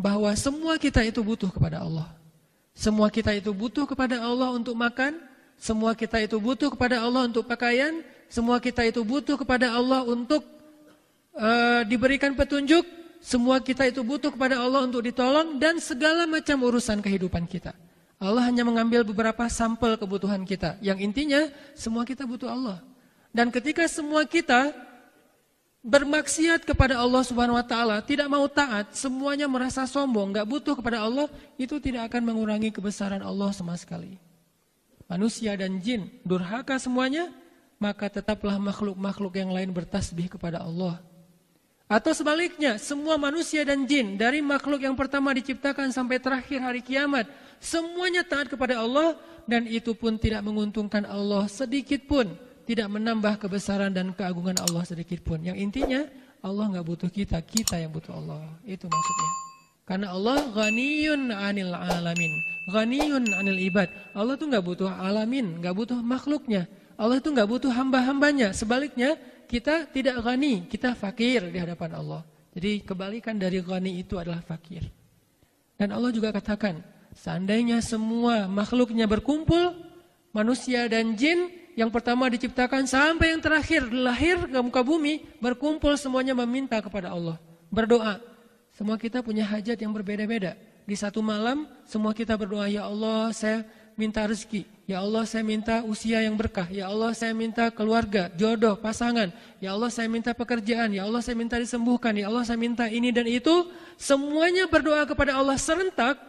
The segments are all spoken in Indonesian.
bahwa semua kita itu butuh kepada Allah. Semua kita itu butuh kepada Allah untuk makan, semua kita itu butuh kepada Allah untuk pakaian, semua kita itu butuh kepada Allah untuk diberikan petunjuk, semua kita itu butuh kepada Allah untuk ditolong, dan segala macam urusan kehidupan kita. Allah hanya mengambil beberapa sampel kebutuhan kita, yang intinya semua kita butuh Allah. Dan ketika semua kita bermaksiat kepada Allah Subhanahu wa taala, tidak mau taat, semuanya merasa sombong, enggak butuh kepada Allah, itu tidak akan mengurangi kebesaran Allah sama sekali. Manusia dan jin durhaka semuanya, maka tetaplah makhluk-makhluk yang lain bertasbih kepada Allah. Atau sebaliknya, semua manusia dan jin dari makhluk yang pertama diciptakan sampai terakhir hari kiamat, semuanya taat kepada Allah, dan itu pun tidak menguntungkan Allah sedikit pun. Tidak menambah kebesaran dan keagungan Allah sedikit pun. Yang intinya Allah nggak butuh kita, kita yang butuh Allah. Itu maksudnya. Karena Allah ghaniyun 'anil alamin, ghaniyun 'anil ibad. Allah tuh nggak butuh alamin, nggak butuh makhluknya. Allah itu nggak butuh hamba-hambanya. Sebaliknya kita tidak ghani, kita fakir di hadapan Allah. Jadi kebalikan dari ghani itu adalah fakir. Dan Allah juga katakan, seandainya semua makhluknya berkumpul, manusia dan jin, yang pertama diciptakan sampai yang terakhir lahir ke muka bumi, berkumpul semuanya meminta kepada Allah, berdoa. Semua kita punya hajat yang berbeda-beda. Di satu malam semua kita berdoa, ya Allah saya minta rezeki, ya Allah saya minta usia yang berkah, ya Allah saya minta keluarga, jodoh, pasangan, ya Allah saya minta pekerjaan, ya Allah saya minta disembuhkan, ya Allah saya minta ini dan itu. Semuanya berdoa kepada Allah serentak,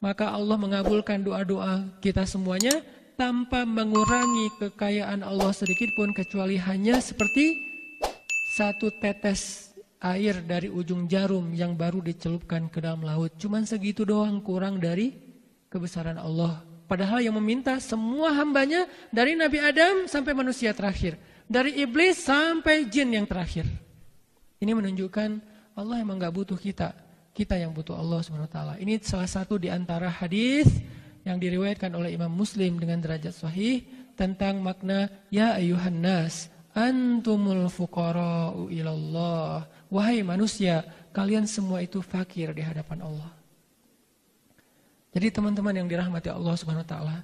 maka Allah mengabulkan doa-doa kita semuanya tanpa mengurangi kekayaan Allah sedikit pun, kecuali hanya seperti satu tetes air dari ujung jarum yang baru dicelupkan ke dalam laut. Cuman segitu doang kurang dari kebesaran Allah. Padahal yang meminta semua hambanya, dari Nabi Adam sampai manusia terakhir, dari iblis sampai jin yang terakhir. Ini menunjukkan Allah emang gak butuh kita, kita yang butuh Allah SWT. Ini salah satu di antara hadis yang diriwayatkan oleh Imam Muslim dengan derajat sahih tentang makna ya ayyuhan nas antumul fuqara'u ilallah. Wahai manusia, kalian semua itu fakir di hadapan Allah. Jadi teman-teman yang dirahmati Allah Subhanahu wa taala,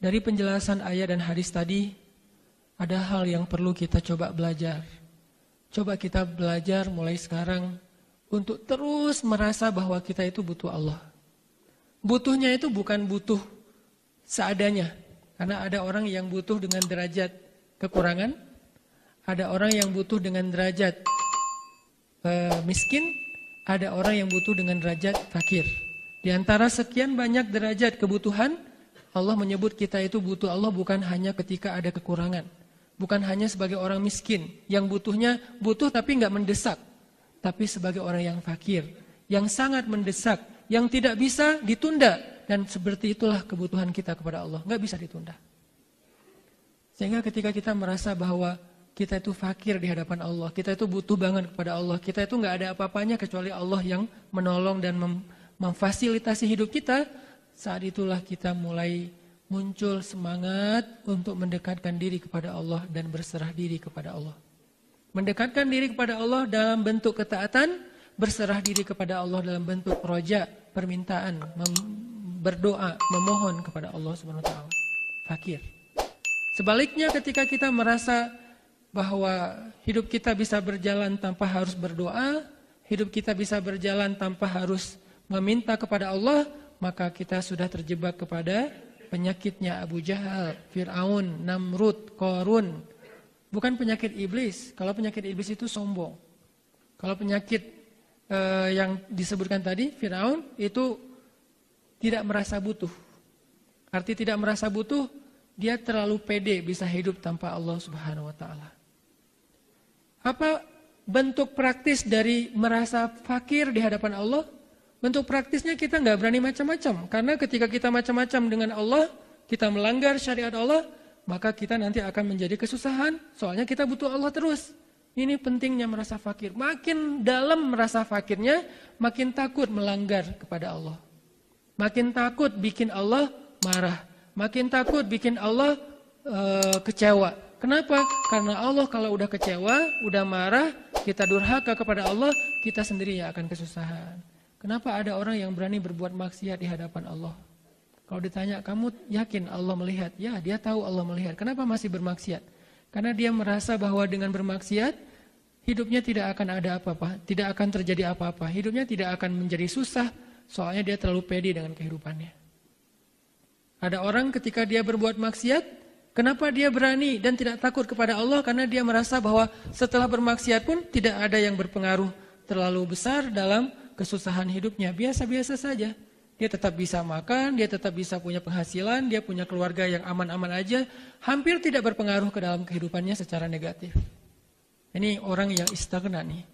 dari penjelasan ayat dan hadis tadi ada hal yang perlu kita coba belajar. Coba kita belajar mulai sekarang untuk terus merasa bahwa kita itu butuh Allah. Butuhnya itu bukan butuh seadanya. Karena ada orang yang butuh dengan derajat kekurangan. Ada orang yang butuh dengan derajat miskin. Ada orang yang butuh dengan derajat fakir. Di antara sekian banyak derajat kebutuhan, Allah menyebut kita itu butuh Allah bukan hanya ketika ada kekurangan. Bukan hanya sebagai orang miskin. Yang butuhnya butuh tapi nggak mendesak. Tapi sebagai orang yang fakir. Yang sangat mendesak. Yang tidak bisa ditunda, dan seperti itulah kebutuhan kita kepada Allah, nggak bisa ditunda. Sehingga ketika kita merasa bahwa kita itu fakir di hadapan Allah, kita itu butuh banget kepada Allah, kita itu nggak ada apa-apanya kecuali Allah yang menolong dan memfasilitasi hidup kita, saat itulah kita mulai muncul semangat untuk mendekatkan diri kepada Allah dan berserah diri kepada Allah. Mendekatkan diri kepada Allah dalam bentuk ketaatan, berserah diri kepada Allah dalam bentuk roja, permintaan, berdoa, memohon kepada Allah Subhanahu wa taala. Fakir. Sebaliknya ketika kita merasa bahwa hidup kita bisa berjalan tanpa harus berdoa, hidup kita bisa berjalan tanpa harus meminta kepada Allah, maka kita sudah terjebak kepada penyakitnya Abu Jahal, Fir'aun, Namrud, Qarun. Bukan penyakit iblis. Kalau penyakit iblis itu sombong. Kalau penyakit yang disebutkan tadi, Fir'aun, itu tidak merasa butuh. Arti tidak merasa butuh, dia terlalu pede bisa hidup tanpa Allah Subhanahu wa taala. Apa bentuk praktis dari merasa fakir di hadapan Allah? Bentuk praktisnya kita nggak berani macam-macam. Karena ketika kita macam-macam dengan Allah, kita melanggar syariat Allah, maka kita nanti akan menjadi kesusahan. Soalnya kita butuh Allah terus. Ini pentingnya merasa fakir. Makin dalam merasa fakirnya, makin takut melanggar kepada Allah. Makin takut bikin Allah marah. Makin takut bikin Allah kecewa. Kenapa? Karena Allah kalau udah kecewa, udah marah, kita durhaka kepada Allah, kita sendiri yang akan kesusahan. Kenapa ada orang yang berani berbuat maksiat di hadapan Allah? Kalau ditanya, kamu yakin Allah melihat? Ya, dia tahu Allah melihat. Kenapa masih bermaksiat? Karena dia merasa bahwa dengan bermaksiat, hidupnya tidak akan ada apa-apa, tidak akan terjadi apa-apa. Hidupnya tidak akan menjadi susah, soalnya dia terlalu pede dengan kehidupannya. Ada orang ketika dia berbuat maksiat, kenapa dia berani dan tidak takut kepada Allah? Karena dia merasa bahwa setelah bermaksiat pun tidak ada yang berpengaruh terlalu besar dalam kesusahan hidupnya. Biasa-biasa saja. Dia tetap bisa makan, dia tetap bisa punya penghasilan, dia punya keluarga yang aman-aman aja. Hampir tidak berpengaruh ke dalam kehidupannya secara negatif. Ini orang yang istighna nih.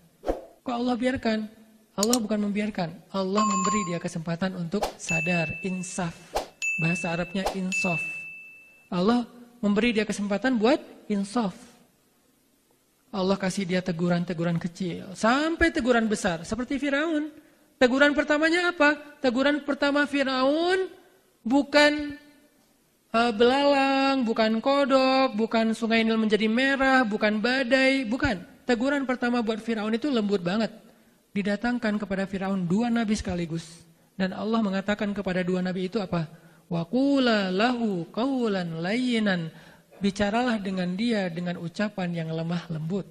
Kok Allah biarkan? Allah bukan membiarkan. Allah memberi dia kesempatan untuk sadar, insaf. Bahasa Arabnya insaf. Allah memberi dia kesempatan buat insaf. Allah kasih dia teguran-teguran kecil. Sampai teguran besar. Seperti Firaun. Teguran pertamanya apa? Teguran pertama Firaun bukan belalang, bukan kodok, bukan sungai Nil menjadi merah, bukan badai, bukan. Teguran pertama buat Firaun itu lembut banget. Didatangkan kepada Firaun 2 nabi sekaligus. Dan Allah mengatakan kepada 2 nabi itu apa? Wa qula lahu qawlan layyinan. Bicaralah dengan dia dengan ucapan yang lemah lembut.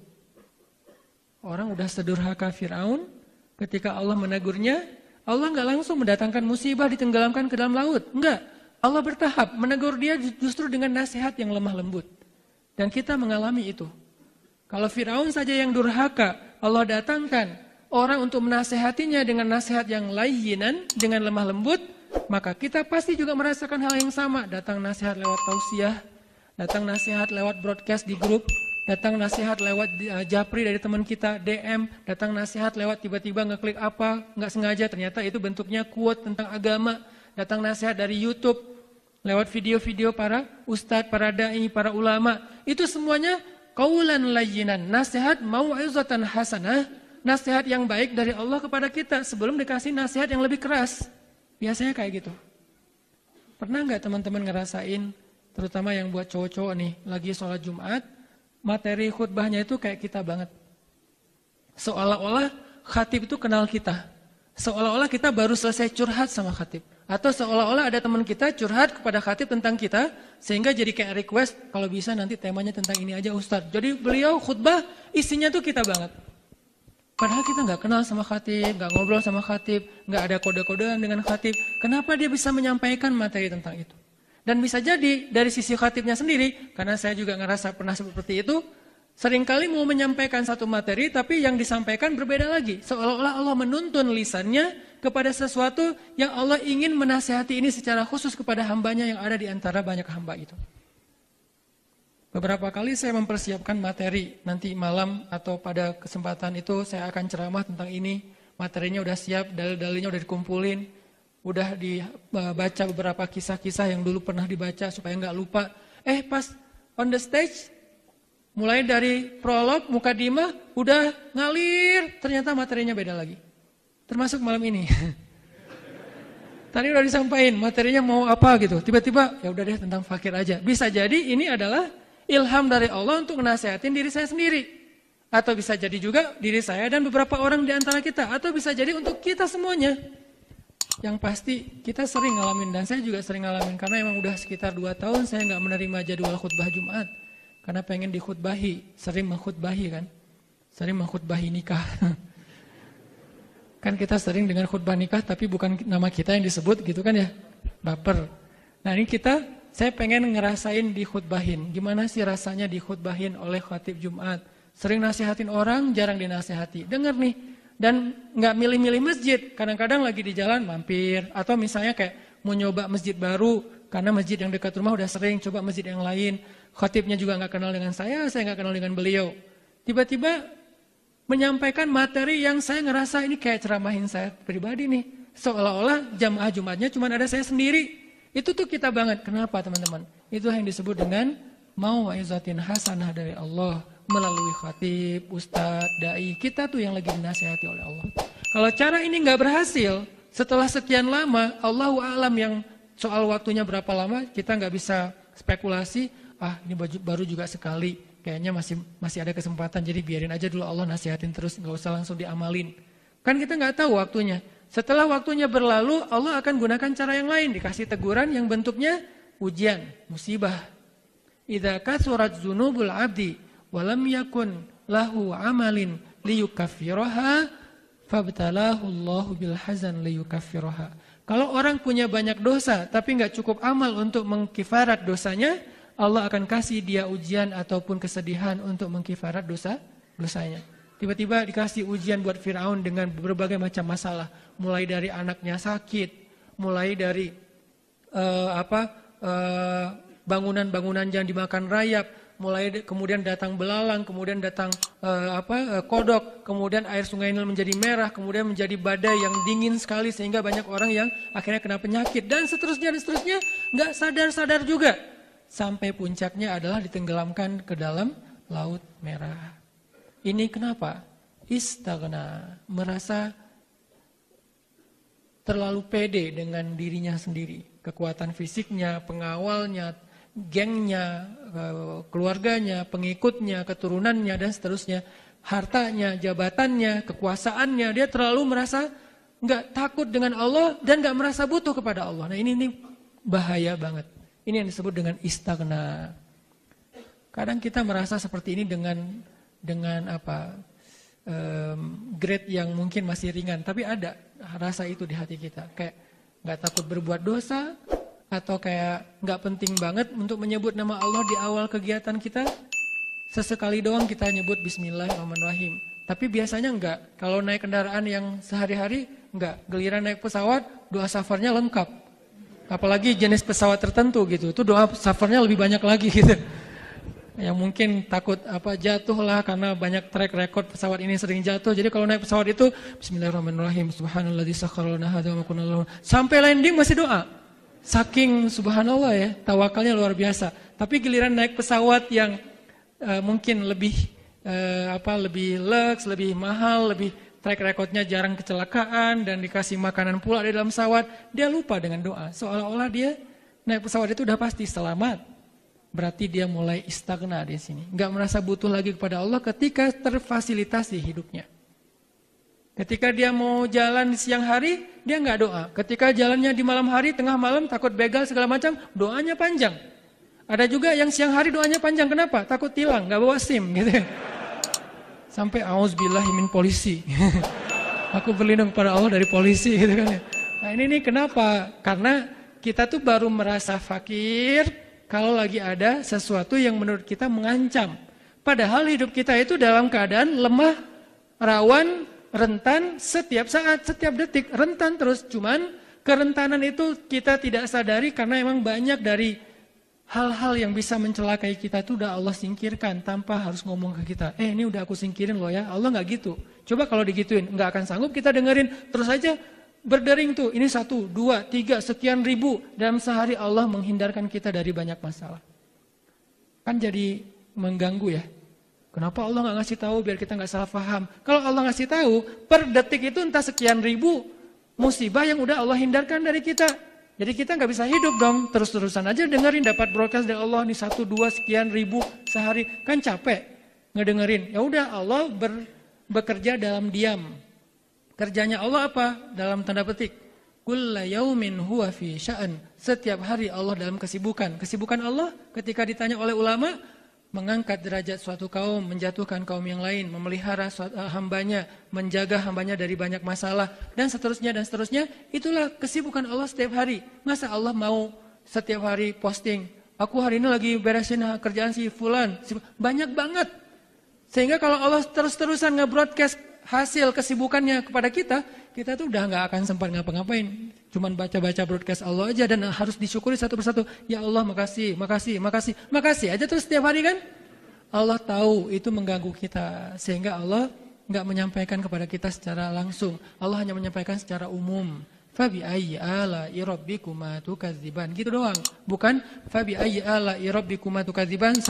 Orang udah sedurhaka Firaun, ketika Allah menegurnya, Allah nggak langsung mendatangkan musibah ditenggelamkan ke dalam laut. Enggak. Allah bertahap menegur dia justru dengan nasihat yang lemah lembut. Dan kita mengalami itu. Kalau Firaun saja yang durhaka, Allah datangkan orang untuk menasehatinya dengan nasihat yang layyinan, dengan lemah lembut, maka kita pasti juga merasakan hal yang sama. Datang nasihat lewat tausiah, datang nasihat lewat broadcast di grup, datang nasihat lewat japri dari teman kita, DM, datang nasihat lewat tiba-tiba ngeklik apa, nggak sengaja ternyata itu bentuknya quote tentang agama, datang nasihat dari YouTube, lewat video-video para ustadz, para da'i, para ulama, itu semuanya qaulan layyinan, nasihat mau'izatan hasanah, nasihat yang baik dari Allah kepada kita sebelum dikasih nasihat yang lebih keras. Biasanya kayak gitu. Pernah nggak teman-teman ngerasain, terutama yang buat cowok-cowok nih, lagi sholat Jumat, materi khutbahnya itu kayak kita banget. Seolah-olah khatib itu kenal kita. Seolah-olah kita baru selesai curhat sama khatib. Atau seolah-olah ada teman kita curhat kepada khatib tentang kita, sehingga jadi kayak request, kalau bisa nanti temanya tentang ini aja Ustadz. Jadi beliau khutbah isinya tuh kita banget. Padahal kita nggak kenal sama khatib, nggak ngobrol sama khatib, nggak ada kode-kodean dengan khatib. Kenapa dia bisa menyampaikan materi tentang itu? Dan bisa jadi dari sisi khatibnya sendiri, karena saya juga ngerasa pernah seperti itu, seringkali mau menyampaikan satu materi, tapi yang disampaikan berbeda lagi. Seolah-olah Allah menuntun lisannya kepada sesuatu yang Allah ingin menasihati ini secara khusus kepada hambanya yang ada di antara banyak hamba itu. Beberapa kali saya mempersiapkan materi, nanti malam atau pada kesempatan itu saya akan ceramah tentang ini. Materinya udah siap, dalil-dalilnya udah dikumpulin, udah dibaca beberapa kisah-kisah yang dulu pernah dibaca supaya nggak lupa. Pas on the stage, mulai dari prolog, mukadimah, udah ngalir, ternyata materinya beda lagi. Termasuk malam ini. Tadi udah disampaikan materinya mau apa gitu, tiba-tiba ya udah deh tentang fakir aja. Bisa jadi ini adalah ilham dari Allah untuk menasihatin diri saya sendiri. Atau bisa jadi juga diri saya dan beberapa orang di antara kita. Atau bisa jadi untuk kita semuanya. Yang pasti kita sering ngalamin, dan saya juga sering ngalamin. Karena emang udah sekitar 2 tahun saya nggak menerima jadwal khutbah Jumat. Karena pengen dikhutbahi, sering mengkhutbahi kan. Sering mengkhutbahi nikah. Kan kita sering dengan khutbah nikah tapi bukan nama kita yang disebut gitu kan ya. Baper. Nah ini saya pengen ngerasain dikhutbahin. Gimana sih rasanya dikhutbahin oleh khatib Jumat. Sering nasihatin orang, jarang dinasihati. Dengar nih, dan nggak milih-milih masjid. Kadang-kadang lagi di jalan mampir. Atau misalnya kayak mau nyoba masjid baru, karena masjid yang dekat rumah udah sering, coba masjid yang lain. Khatibnya juga nggak kenal dengan saya nggak kenal dengan beliau. Tiba-tiba menyampaikan materi yang saya ngerasa ini kayak ceramahin saya pribadi nih. Seolah-olah jamaah Jumatnya cuma ada saya sendiri. Itu tuh kita banget. Kenapa teman-teman? Itu yang disebut dengan mau'izatin hasanah dari Allah melalui khatib, ustadz, dai. Kita tuh yang lagi dinasihati oleh Allah. Kalau cara ini nggak berhasil, setelah sekian lama, Allahu a'lam yang soal waktunya berapa lama, kita nggak bisa spekulasi. Ini baru juga sekali, kayaknya masih ada kesempatan. Jadi biarin aja dulu Allah nasihatin terus, nggak usah langsung diamalin. Kan kita nggak tahu waktunya. Setelah waktunya berlalu, Allah akan gunakan cara yang lain, dikasih teguran yang bentuknya ujian, musibah. Idza kathurat dzunubul 'abdi wa lam yakun lahu 'amalin liyukaffiraha fabtalahu Allahu bil hazan liyukaffiraha. Kalau orang punya banyak dosa tapi enggak cukup amal untuk mengkifarat dosanya, Allah akan kasih dia ujian ataupun kesedihan untuk mengkifarat dosanya. Tiba-tiba dikasih ujian buat Firaun dengan berbagai macam masalah, mulai dari anaknya sakit, mulai dari bangunan-bangunan yang dimakan rayap, kemudian datang belalang, kemudian datang kodok, kemudian air sungai Nil menjadi merah, kemudian menjadi badai yang dingin sekali sehingga banyak orang yang akhirnya kena penyakit dan seterusnya, nggak sadar-sadar juga. Sampai puncaknya adalah ditenggelamkan ke dalam Laut Merah. Ini kenapa? Istaghna, merasa terlalu pede dengan dirinya sendiri. Kekuatan fisiknya, pengawalnya, gengnya, keluarganya, pengikutnya, keturunannya, dan seterusnya. Hartanya, jabatannya, kekuasaannya, dia terlalu merasa nggak takut dengan Allah dan nggak merasa butuh kepada Allah. Nah ini bahaya banget. Ini yang disebut dengan istaghna. Kadang kita merasa seperti ini dengan grade yang mungkin masih ringan, tapi ada rasa itu di hati kita, kayak nggak takut berbuat dosa, atau kayak nggak penting banget untuk menyebut nama Allah di awal kegiatan kita. Sesekali doang kita nyebut Bismillahirrahmanirrahim, tapi biasanya enggak. Kalau naik kendaraan yang sehari-hari enggak, giliran naik pesawat doa safarnya lengkap, apalagi jenis pesawat tertentu gitu, itu doa safarnya lebih banyak lagi gitu. Yang mungkin takut jatuh lah karena banyak track record pesawat ini sering jatuh. Jadi kalau naik pesawat itu Bismillahirrahmanirrahim, Subhanalladzi sakhkhara lana hadza wa ma kunna lahu, sampai landing masih doa. Saking subhanallah ya, tawakalnya luar biasa. Tapi giliran naik pesawat yang mungkin lebih lux, lebih mahal, lebih track recordnya jarang kecelakaan dan dikasih makanan pula di dalam pesawat, dia lupa dengan doa. Seolah-olah dia naik pesawat itu udah pasti selamat. Berarti dia mulai istaghna di sini. Enggak merasa butuh lagi kepada Allah ketika terfasilitasi hidupnya. Ketika dia mau jalan di siang hari, dia enggak doa. Ketika jalannya di malam hari, tengah malam, takut begal segala macam, doanya panjang. Ada juga yang siang hari doanya panjang. Kenapa? Takut tilang, enggak bawa SIM gitu. Sampai auzubillahi min polisi. Aku berlindung kepada Allah dari polisi gitu kan ya. Nah ini kenapa? Karena kita tuh baru merasa fakir kalau lagi ada sesuatu yang menurut kita mengancam. Padahal hidup kita itu dalam keadaan lemah, rawan, rentan setiap saat, setiap detik, rentan terus. Cuman kerentanan itu kita tidak sadari karena emang banyak dari hal-hal yang bisa mencelakai kita itu udah Allah singkirkan tanpa harus ngomong ke kita. Ini udah aku singkirin loh ya, Allah gak gitu. Coba kalau digituin, gak akan sanggup kita dengerin, terus aja berdering tuh, ini 1, 2, 3, sekian ribu. Dalam sehari Allah menghindarkan kita dari banyak masalah. Kan jadi mengganggu ya. Kenapa Allah gak ngasih tahu biar kita gak salah paham. Kalau Allah ngasih tahu, per detik itu entah sekian ribu musibah yang udah Allah hindarkan dari kita. Jadi kita gak bisa hidup dong, terus-terusan aja dengerin dapat broadcast dari Allah nih 1, 2, sekian ribu sehari. Kan capek ngedengerin. Ya udah Allah bekerja dalam diam. Kerjanya Allah apa? Dalam tanda petik. Kulla yaumin huwa fi sya'an. Setiap hari Allah dalam kesibukan. Kesibukan Allah ketika ditanya oleh ulama, mengangkat derajat suatu kaum, menjatuhkan kaum yang lain, memelihara hambanya, menjaga hambanya dari banyak masalah, dan seterusnya dan seterusnya. Itulah kesibukan Allah setiap hari. Masa Allah mau setiap hari posting, aku hari ini lagi beresin kerjaan si fulan. Banyak banget. Sehingga kalau Allah terus-terusan nge-broadcast hasil kesibukannya kepada kita tuh udah gak akan sempat ngapa-ngapain. Cuman baca-baca broadcast Allah aja dan harus disyukuri satu persatu. Ya Allah makasih, makasih, makasih, makasih aja terus setiap hari kan. Allah tahu itu mengganggu kita. Sehingga Allah gak menyampaikan kepada kita secara langsung. Allah hanya menyampaikan secara umum. Fabi ayyi ala'i rabbikuma tukadziban. Gitu doang. Bukan fabi ayyi ala'i rabbikuma tukadziban. 1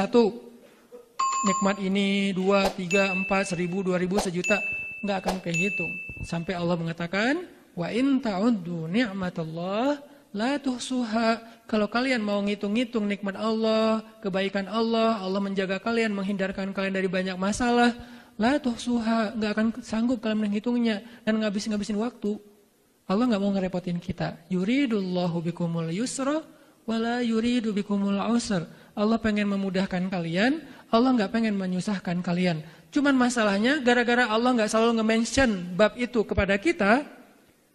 nikmat ini, 2, 3, 4, 1000, 2000, sejuta. Nggak akan kehitung. Sampai Allah mengatakan, wa in ta'uddu ni'matallah la tuhsuha. Kalau kalian mau ngitung-ngitung nikmat Allah, kebaikan Allah, Allah menjaga kalian, menghindarkan kalian dari banyak masalah, la tuhsuha, nggak akan sanggup kalian menghitungnya dan ngabisin waktu. Allah nggak mau ngerepotin kita. Yuridullahu bikumul yusra wala yuridu bikumul usra. Allah pengen memudahkan kalian, Allah nggak pengen menyusahkan kalian. Cuman masalahnya gara-gara Allah nggak selalu nge-mention bab itu kepada kita,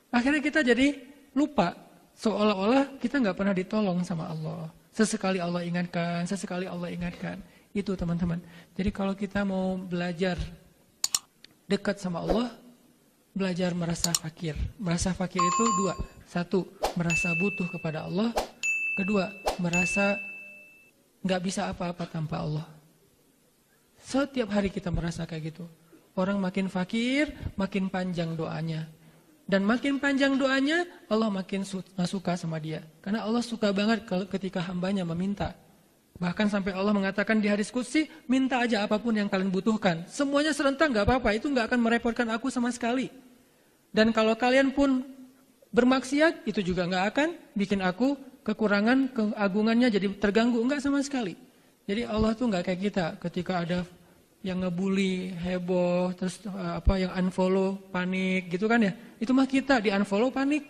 akhirnya kita jadi lupa. Seolah-olah kita nggak pernah ditolong sama Allah. Sesekali Allah ingatkan, sesekali Allah ingatkan. Itu teman-teman. Jadi kalau kita mau belajar dekat sama Allah, belajar merasa fakir. Merasa fakir itu dua. Satu, merasa butuh kepada Allah. Kedua, merasa nggak bisa apa-apa tanpa Allah. Setiap hari kita merasa kayak gitu. Orang makin fakir, makin panjang doanya. Dan makin panjang doanya, Allah makin suka sama dia. Karena Allah suka banget ketika hambanya meminta. Bahkan sampai Allah mengatakan di hadis qudsi, minta aja apapun yang kalian butuhkan. Semuanya serentak gak apa-apa, itu gak akan merepotkan aku sama sekali. Dan kalau kalian pun bermaksiat, itu juga gak akan bikin aku kekurangan, keagungannya jadi terganggu. Enggak sama sekali. Jadi Allah tuh gak kayak kita ketika ada yang ngebully, heboh, terus yang unfollow, panik gitu kan ya. Itu mah kita di unfollow panik.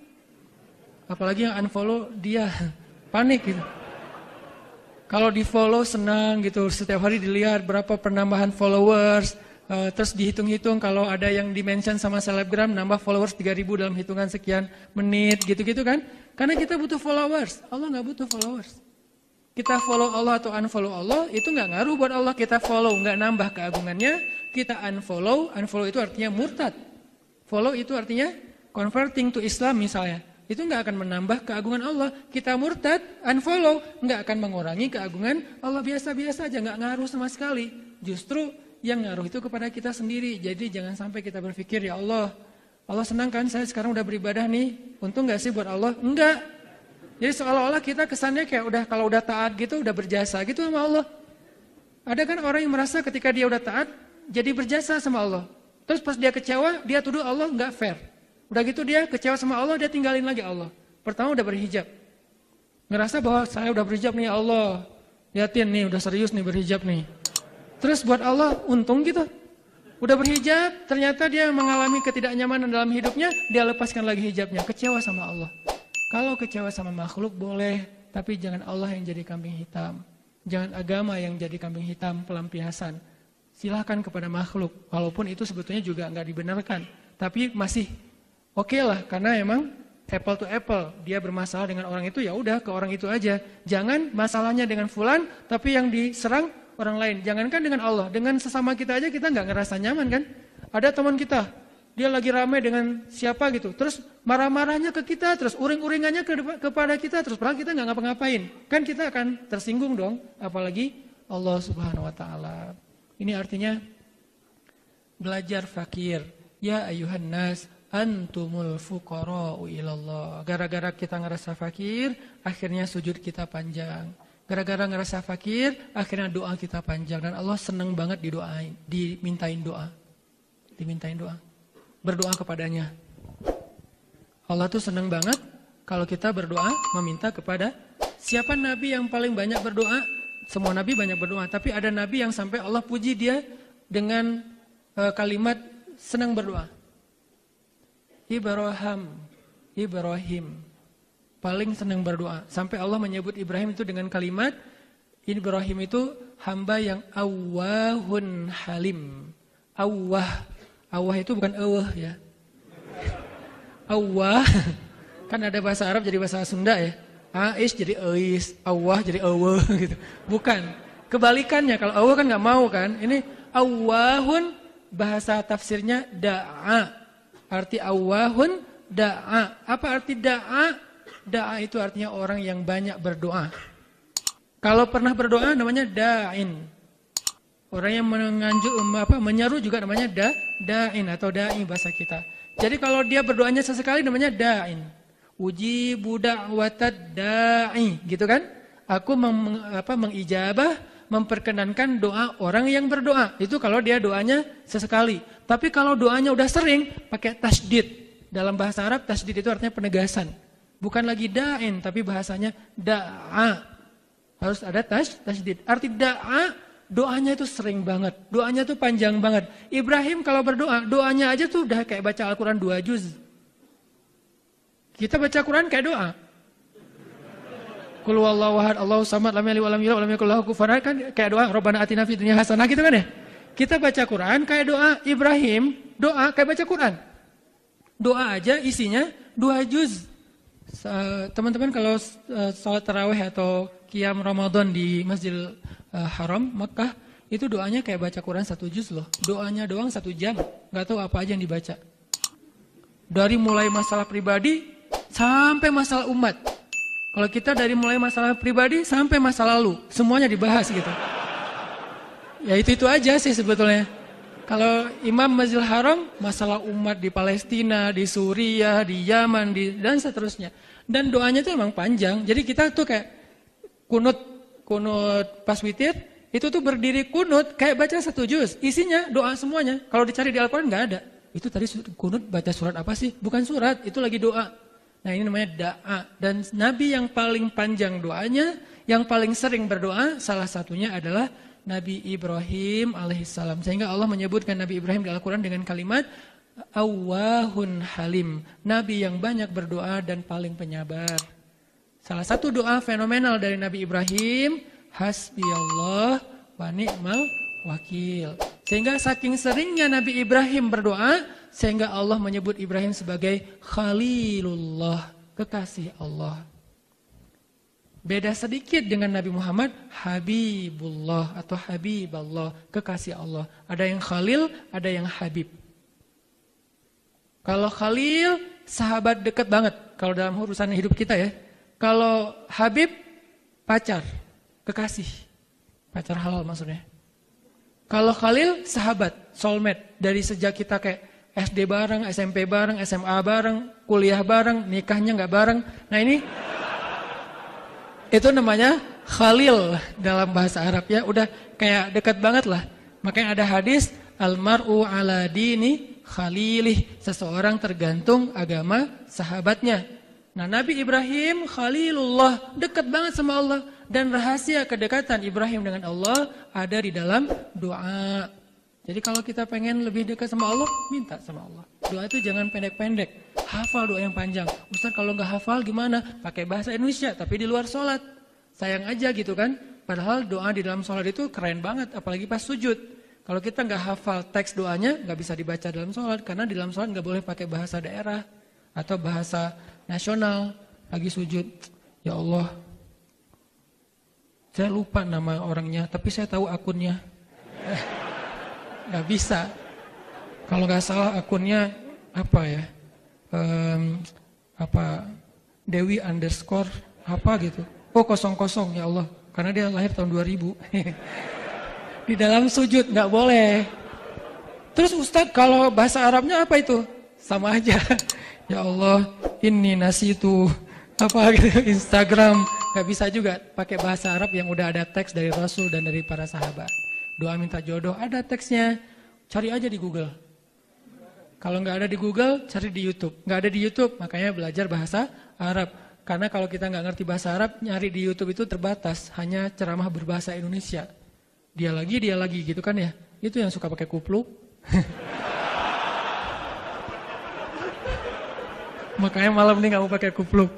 Apalagi yang unfollow dia panik gitu. Kalau di follow senang gitu, setiap hari dilihat berapa penambahan followers, terus dihitung-hitung kalau ada yang di-mention sama selebgram nambah followers 3.000 dalam hitungan sekian menit gitu-gitu kan. Karena kita butuh followers, Allah gak butuh followers. Kita follow Allah atau unfollow Allah itu gak ngaruh buat Allah. Kita follow gak nambah keagungannya, kita unfollow itu artinya murtad. Follow itu artinya converting to Islam misalnya. Itu nggak akan menambah keagungan Allah. Kita murtad, unfollow, nggak akan mengurangi keagungan Allah. Biasa-biasa aja, nggak ngaruh sama sekali. Justru yang ngaruh itu kepada kita sendiri. Jadi jangan sampai kita berpikir, ya Allah senang kan saya sekarang udah beribadah nih. Untung nggak sih buat Allah? Enggak. Jadi seolah-olah kita kesannya kayak kalau udah taat gitu, udah berjasa gitu sama Allah. Ada kan orang yang merasa ketika dia udah taat, jadi berjasa sama Allah. Terus pas dia kecewa, dia tuduh Allah nggak fair. Udah gitu dia kecewa sama Allah, dia tinggalin lagi Allah. Pertama udah berhijab. Ngerasa bahwa saya udah berhijab nih ya Allah. Lihatin nih, udah serius nih berhijab nih. Terus buat Allah, untung gitu. Udah berhijab, ternyata dia mengalami ketidaknyamanan dalam hidupnya, dia lepaskan lagi hijabnya. Kecewa sama Allah. Kalau kecewa sama makhluk boleh, tapi jangan Allah yang jadi kambing hitam. Jangan agama yang jadi kambing hitam, pelampiasan. Silahkan kepada makhluk, walaupun itu sebetulnya juga nggak dibenarkan. Tapi masih oke lah, karena emang apple to apple. Dia bermasalah dengan orang itu, ya udah ke orang itu aja. Jangan masalahnya dengan fulan, tapi yang diserang orang lain. Jangankan dengan Allah, dengan sesama kita aja kita nggak ngerasa nyaman kan. Ada teman kita, dia lagi rame dengan siapa gitu, terus marah-marahnya ke kita, terus uring-uringannya kepada kita, terus padahal kita nggak ngapa-ngapain. Kan kita akan tersinggung dong, apalagi Allah Subhanahu Wa Taala. Ini artinya belajar fakir. Ya ayuhan nas, antumul fuqara'u ilallah. Gara-gara kita ngerasa fakir, akhirnya sujud kita panjang. Gara-gara ngerasa fakir, akhirnya doa kita panjang. Dan Allah senang banget dimintain doa. Dimintain doa. Berdoa kepadanya. Allah tuh senang banget kalau kita berdoa meminta kepada siapa nabi yang paling banyak berdoa? Semua nabi banyak berdoa, tapi ada nabi yang sampai Allah puji dia dengan kalimat senang berdoa. Ibrahim paling senang berdoa. Sampai Allah menyebut Ibrahim itu dengan kalimat, Ibrahim itu hamba yang awwahun halim. Awwah itu bukan awah ya. Awwah, kan ada bahasa Arab jadi bahasa Sunda ya. Ais jadi Ais, awwah jadi awah gitu. Bukan, kebalikannya. Kalau awah kan nggak mau kan. Ini awwahun, bahasa tafsirnya da'a. Arti awwahun da'a. Apa arti da'a? Da'a itu artinya orang yang banyak berdoa. Kalau pernah berdoa namanya da'in. Orang yang menyeru juga namanya da'in atau da'i bahasa kita. Jadi kalau dia berdoanya sesekali namanya da'in. Ujibu da'watad da'i, gitu kan? Aku mengijabah, memperkenankan doa orang yang berdoa. Itu kalau dia doanya sesekali. Tapi kalau doanya udah sering, pakai tasdid. Dalam bahasa Arab tasdid itu artinya penegasan. Bukan lagi da'in, tapi bahasanya da'a. Harus ada tasdid. Arti da'a, doanya itu sering banget. Doanya itu panjang banget. Ibrahim kalau berdoa, doanya aja tuh udah kayak baca Al-Quran 2 juz. Kita baca Quran kayak doa. Qul huwallahu ahad, Allahus samad, lam yalid walam yulad walam yakul lahu kufuwan ahad, kan kayak doa Rabbana atina fid dunya hasanah gitu kan ya. Kita baca Quran kayak doa. Ibrahim doa kayak baca Quran. Doa aja isinya 2 juz. Teman-teman kalau salat tarawih atau qiyam Ramadan di Masjidil Haram Makkah, itu doanya kayak baca Quran 1 juz loh. Doanya doang 1 jam, nggak tahu apa aja yang dibaca. Dari mulai masalah pribadi sampai masalah umat. Kalau kita dari mulai masalah pribadi sampai masa lalu, semuanya dibahas gitu. Ya itu aja sih sebetulnya. Kalau Imam Masjidil Haram, masalah umat di Palestina, di Suriah, di Yaman, dan seterusnya. Dan doanya itu emang panjang. Jadi kita tuh kayak kunut pas witir, itu tuh berdiri kunut kayak baca 1 juz. Isinya doa semuanya. Kalau dicari di Al-Quran nggak ada. Itu tadi kunut baca surat apa sih? Bukan surat, itu lagi doa. Nah ini namanya da'a. Dan Nabi yang paling panjang doanya, yang paling sering berdoa, salah satunya adalah Nabi Ibrahim alaihissalam. Sehingga Allah menyebutkan Nabi Ibrahim di Al-Quran dengan kalimat Awwahun Halim. Nabi yang banyak berdoa dan paling penyabar. Salah satu doa fenomenal dari Nabi Ibrahim, Hasbiyallah wa ni'mal wakil. Sehingga saking seringnya Nabi Ibrahim berdoa, sehingga Allah menyebut Ibrahim sebagai Khalilullah, kekasih Allah. Beda sedikit dengan Nabi Muhammad, Habibullah atau Habiballah, kekasih Allah. Ada yang Khalil, ada yang Habib. Kalau Khalil, sahabat dekat banget. Kalau dalam urusan hidup kita ya. Kalau Habib, pacar, kekasih. Pacar halal maksudnya. Kalau Khalil, sahabat, soulmate. Dari sejak kita kayak SD bareng, SMP bareng, SMA bareng, kuliah bareng, nikahnya nggak bareng. Nah ini... itu namanya Khalil dalam bahasa Arab ya, udah kayak dekat banget lah. Makanya ada hadis almar'u ala dini khalilih, seseorang tergantung agama sahabatnya. Nah Nabi Ibrahim Khalilullah, dekat banget sama Allah. Dan rahasia kedekatan Ibrahim dengan Allah ada di dalam doa. Jadi kalau kita pengen lebih dekat sama Allah, minta sama Allah. Doa itu jangan pendek-pendek. Hafal doa yang panjang. Ustaz kalau nggak hafal gimana? Pakai bahasa Indonesia tapi di luar sholat. Sayang aja gitu kan. Padahal doa di dalam sholat itu keren banget. Apalagi pas sujud. Kalau kita nggak hafal teks doanya, nggak bisa dibaca dalam sholat. Karena di dalam sholat nggak boleh pakai bahasa daerah. Atau bahasa nasional. Lagi sujud. Ya Allah. Saya lupa nama orangnya. Tapi saya tahu akunnya. Nggak bisa. Kalau nggak salah akunnya apa ya? Dewi underscore apa gitu. Oh 00 ya Allah. Karena dia lahir tahun 2000. Di dalam sujud nggak boleh. Terus Ustadz kalau bahasa Arabnya apa itu? Sama aja. Ya Allah, ini nasitu apa gitu Instagram. Nggak bisa juga pakai bahasa Arab yang udah ada teks dari Rasul dan dari para sahabat. Doa minta jodoh, ada teksnya. Cari aja di Google. Kalau nggak ada di Google, cari di YouTube. Nggak ada di YouTube, makanya belajar bahasa Arab. Karena kalau kita nggak ngerti bahasa Arab, nyari di YouTube itu terbatas. Hanya ceramah berbahasa Indonesia. Dia lagi gitu kan ya. Itu yang suka pakai kupluk. Makanya malam ini nggak mau pakai kupluk.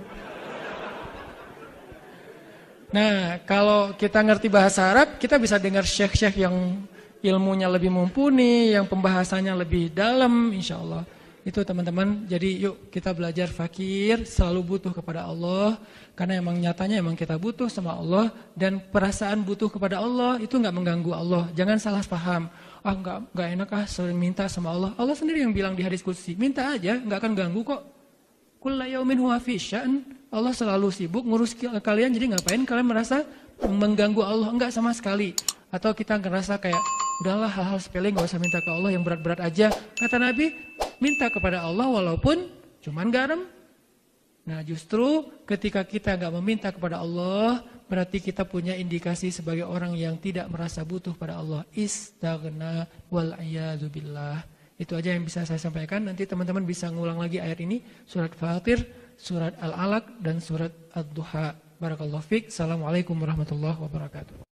Nah, kalau kita ngerti bahasa Arab, kita bisa dengar syekh-syekh yang ilmunya lebih mumpuni, yang pembahasannya lebih dalam, insya Allah. Itu teman-teman, jadi yuk kita belajar fakir, selalu butuh kepada Allah. Karena emang nyatanya emang kita butuh sama Allah. Dan perasaan butuh kepada Allah itu gak mengganggu Allah. Jangan salah paham. Gak enak sering minta sama Allah. Allah sendiri yang bilang di hadis qudsi, minta aja, gak akan ganggu kok. Kulla yaumin huwa fi sya'n. Allah selalu sibuk ngurus kalian, jadi ngapain kalian merasa mengganggu Allah? Enggak sama sekali. Atau kita ngerasa kayak, udahlah hal-hal sepele gak usah minta ke Allah, yang berat-berat aja. Kata Nabi, minta kepada Allah walaupun cuman garam. Nah justru ketika kita gak meminta kepada Allah, berarti kita punya indikasi sebagai orang yang tidak merasa butuh pada Allah. Istaghna wal'iyadzubillah. Itu aja yang bisa saya sampaikan. Nanti teman-teman bisa ngulang lagi ayat ini. Surat Fatir, surat Al-Alaq, dan surat Ad-Duha. Barakallahu fiik. Assalamualaikum warahmatullahi wabarakatuh.